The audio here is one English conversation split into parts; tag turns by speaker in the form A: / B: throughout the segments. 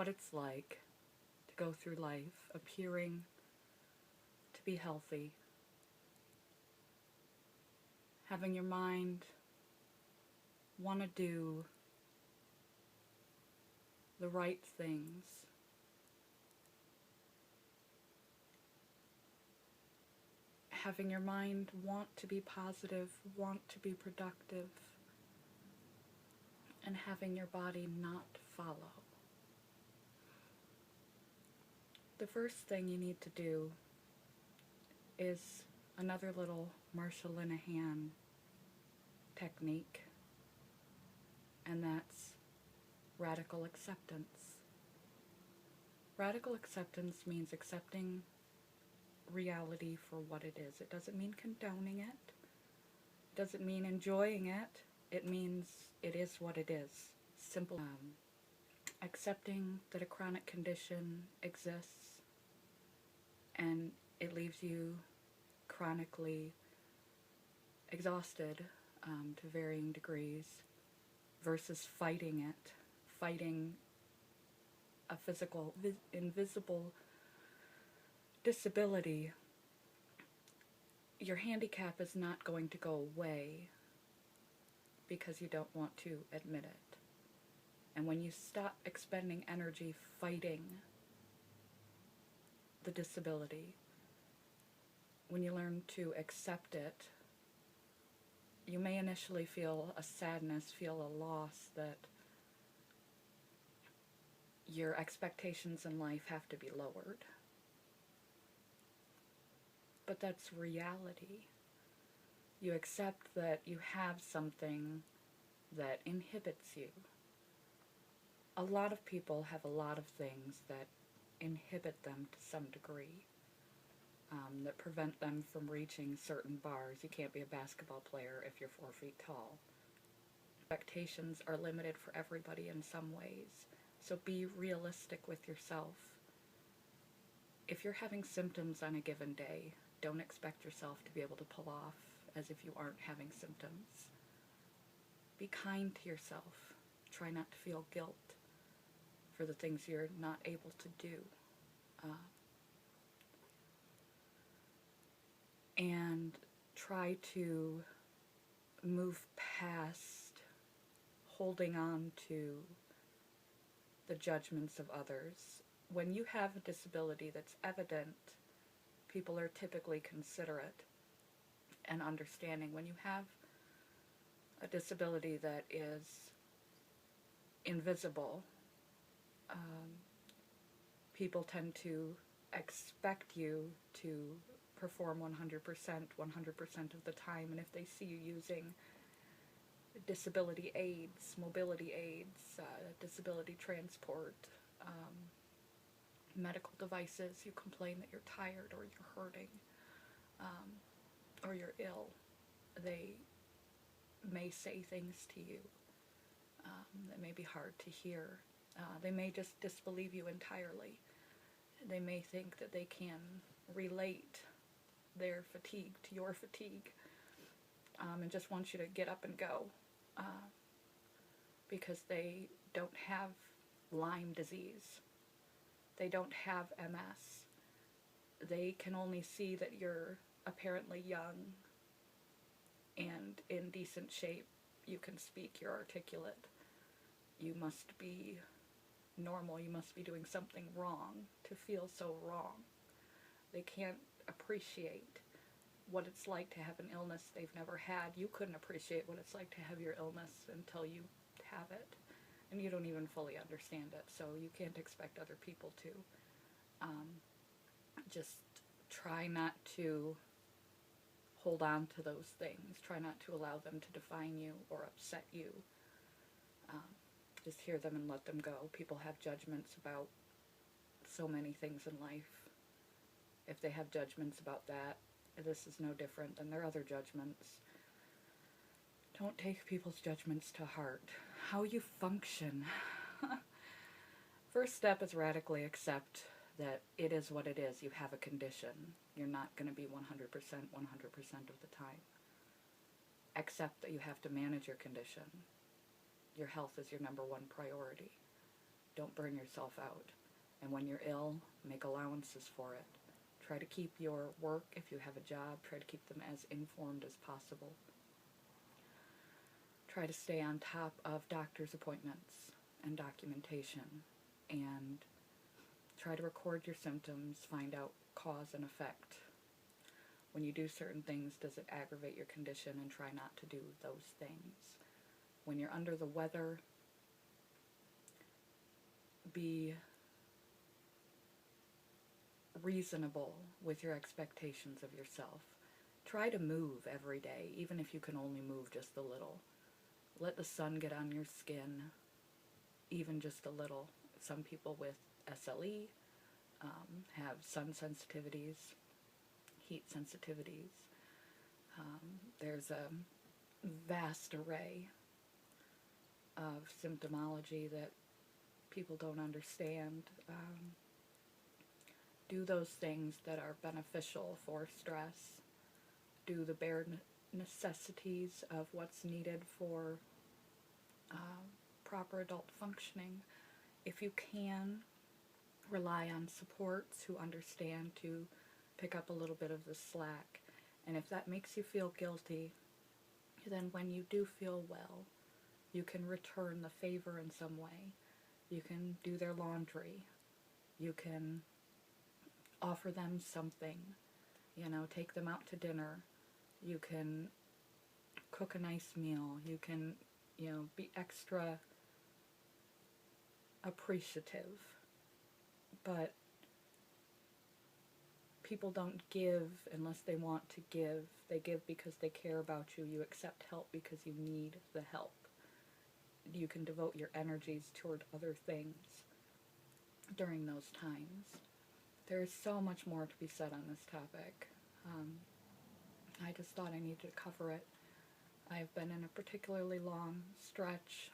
A: what it's like to go through life appearing to be healthy, having your mind want to do the right things, having your mind want to be positive, want to be productive, and having your body not follow. The first thing you need to do is another little Marsha Linehan technique, and that's radical acceptance. Radical acceptance means accepting reality for what it is. It doesn't mean condoning it. It doesn't mean enjoying it. It means it is what it is. Simple. Accepting that a chronic condition exists and it leaves you chronically exhausted to varying degrees, versus fighting it, fighting a physical, invisible disability. Your handicap is not going to go away because you don't want to admit it. And when you stop expending energy fighting the disability, when you learn to accept it, you may initially feel a sadness, feel a loss that your expectations in life have to be lowered. But that's reality. You accept that you have something that inhibits you. A lot of people have a lot of things that inhibit them to some degree, that prevent them from reaching certain bars. You can't be a basketball player if you're 4 feet tall. Expectations are limited for everybody in some ways, so be realistic with yourself. If you're having symptoms on a given day, don't expect yourself to be able to pull off as if you aren't having symptoms. Be kind to yourself. Try not to feel guilt for the things you're not able to do. And try to move past holding on to the judgments of others. When you have a disability that's evident, people are typically considerate and understanding. When you have a disability that is invisible, people tend to expect you to perform 100% of the time, and if they see you using disability aids, mobility aids, disability transport, medical devices, you complain that you're tired or you're hurting, or you're ill. They may say things to you that may be hard to hear. They may just disbelieve you entirely. They may think that they can relate their fatigue to your fatigue, and just want you to get up and go, because they don't have Lyme disease. They don't have MS. They can only see that you're apparently young and in decent shape. You can speak, you're articulate. You must be normal. You must be doing something wrong to feel so wrong. They can't appreciate what it's like to have an illness they've never had. You couldn't appreciate what it's like to have your illness until you have it, and you don't even fully understand it, so you can't expect other people to. Just try not to hold on to those things. Try not to allow them to define you or upset you. Just hear them and let them go. People have judgments about so many things in life. If they have judgments about that, this is no different than their other judgments. Don't take people's judgments to heart. How you function. First step is radically accept that it is what it is. You have a condition. You're not going to be 100% of the time. Accept that you have to manage your condition. Your health is your number one priority. Don't burn yourself out. And when you're ill, make allowances for it. Try to keep your work, if you have a job, try to keep them as informed as possible. Try to stay on top of doctor's appointments and documentation, and try to record your symptoms, find out cause and effect. When you do certain things, does it aggravate your condition, and try not to do those things. When you're under the weather, be reasonable with your expectations of yourself. Try to move every day, even if you can only move just a little. Let the sun get on your skin, even just a little. Some people with SLE have sun sensitivities, heat sensitivities. There's a vast array of symptomology that people don't understand. Do those things that are beneficial for stress. Do the bare necessities of what's needed for proper adult functioning. If you can, rely on supports who understand to pick up a little bit of the slack. And if that makes you feel guilty, then when you do feel well, you can return the favor in some way. You can do their laundry. You can offer them something. Take them out to dinner. You can cook a nice meal. You can, be extra appreciative. But people don't give unless they want to give. They give because they care about you. You accept help because you need the help. You can devote your energies toward other things during those times. There's so much more to be said on this topic. I just thought I needed to cover it. I've been in a particularly long stretch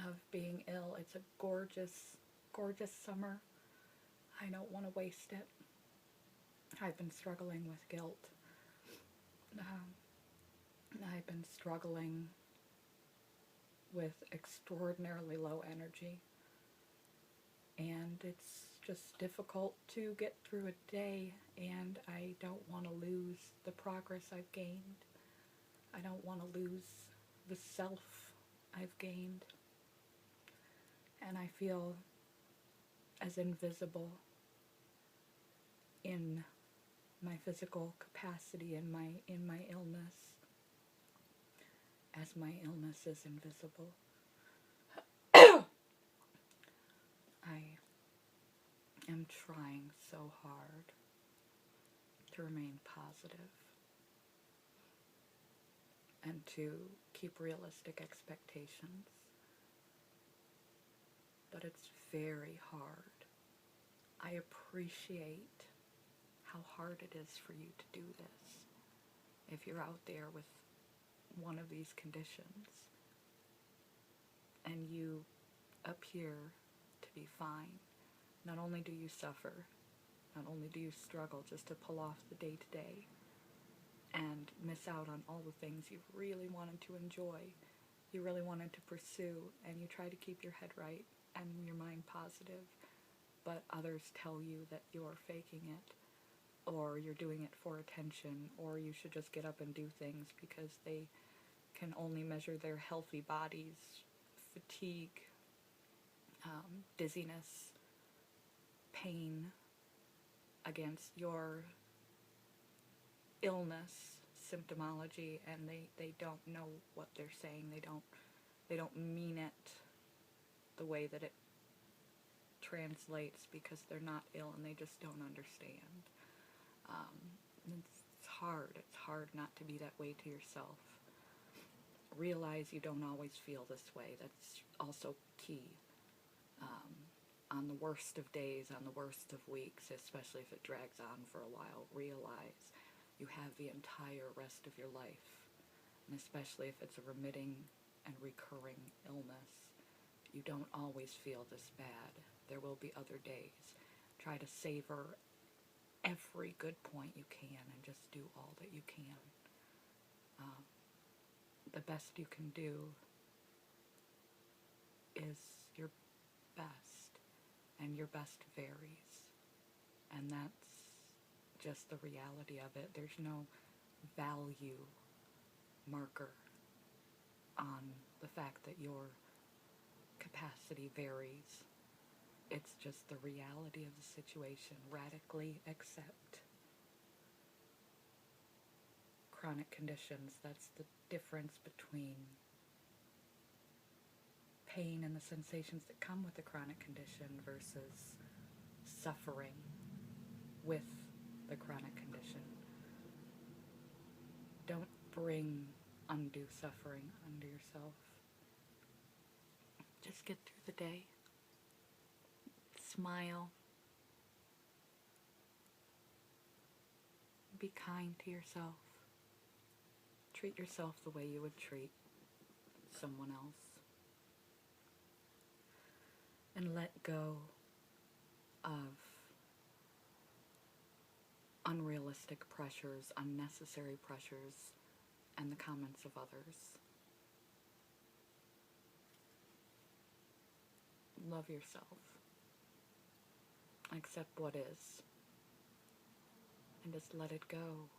A: of being ill. It's a gorgeous, gorgeous summer. I don't want to waste it. I've been struggling with guilt. I've been struggling with extraordinarily low energy. And it's just difficult to get through a day, and I don't want to lose the progress I've gained. I don't want to lose the self I've gained. And I feel as invisible in my physical capacity in my illness as my illness is invisible. I am trying so hard to remain positive and to keep realistic expectations, but it's very hard. I appreciate how hard it is for you to do this. If you're out there with one of these conditions and you appear to be fine, not only do you suffer, not only do you struggle just to pull off the day-to-day and miss out on all the things you really wanted to enjoy, you really wanted to pursue, and you try to keep your head right and your mind positive, but others tell you that you're faking it, or you're doing it for attention, or you should just get up and do things because they can only measure their healthy bodies, fatigue, dizziness, pain against your illness symptomology, and they don't know what they're saying. They don't mean it the way that it translates because they're not ill and they just don't understand. It's hard. It's hard not to be that way to yourself. Realize you don't always feel this way. That's also key. On the worst of days, on the worst of weeks, especially if it drags on for a while, realize you have the entire rest of your life, and especially if it's a remitting and recurring illness. You don't always feel this bad. There will be other days. Try to savor every good point you can and just do all that you can. The best you can do is your best, and your best varies. And that's just the reality of it. There's no value marker on the fact that your capacity varies. It's just the reality of the situation. Radically accept. Chronic conditions, that's the difference between pain and the sensations that come with a chronic condition versus suffering with the chronic condition. Don't bring undue suffering onto yourself. Just get through the day. Smile. Be kind to yourself. Treat yourself the way you would treat someone else. And let go of unrealistic pressures, unnecessary pressures, and the comments of others. Love yourself. Accept what is. And just let it go.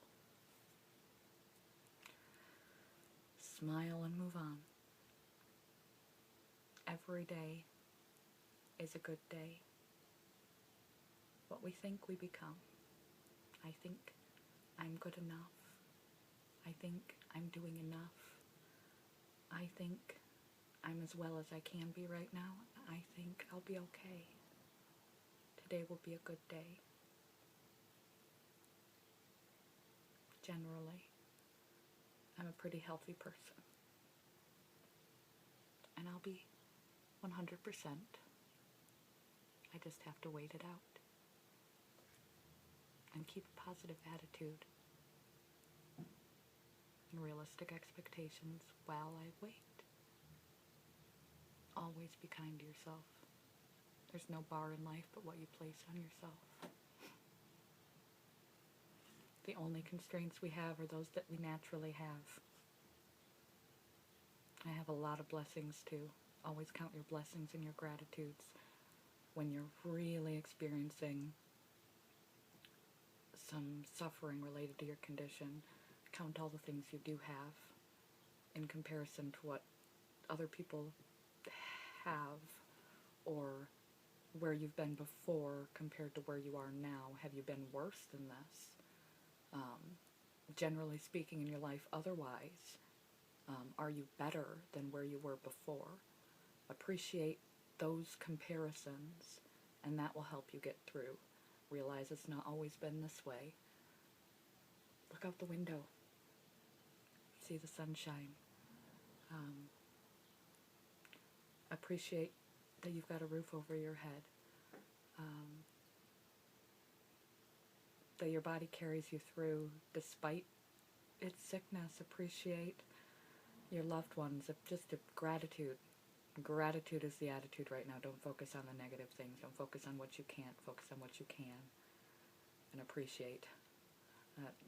A: Smile and move on. Every day is a good day. What we think, we become. I think I'm good enough. I think I'm doing enough. I think I'm as well as I can be right now. I think I'll be okay. Today will be a good day. Generally, I'm a pretty healthy person. And I'll be 100%. I just have to wait it out. And keep a positive attitude and realistic expectations while I wait. Always be kind to yourself. There's no bar in life but what you place on yourself. The only constraints we have are those that we naturally have. I have a lot of blessings too. Always count your blessings and your gratitudes when you're really experiencing some suffering related to your condition. Count all the things you do have in comparison to what other people have, or where you've been before compared to where you are now. Have you been worse than this? Generally speaking, in your life otherwise, are you better than where you were before? Appreciate those comparisons, and that will help you get through. Realize it's not always been this way. Look out the window. See the sunshine. Appreciate that you've got a roof over your head. That your body carries you through despite its sickness. Appreciate your loved ones. Just gratitude. Gratitude is the attitude right now. Don't focus on the negative things. Don't focus on what you can't. Focus on what you can. And appreciate.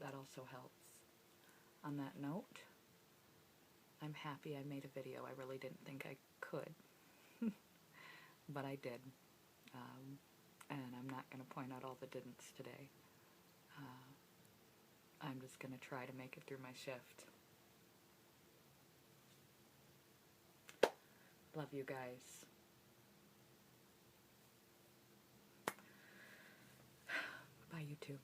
A: That also helps. On that note, I'm happy I made a video. I really didn't think I could. But I did. And I'm not going to point out all the didn'ts today. I'm just going to try to make it through my shift. Love you guys. Bye, YouTube.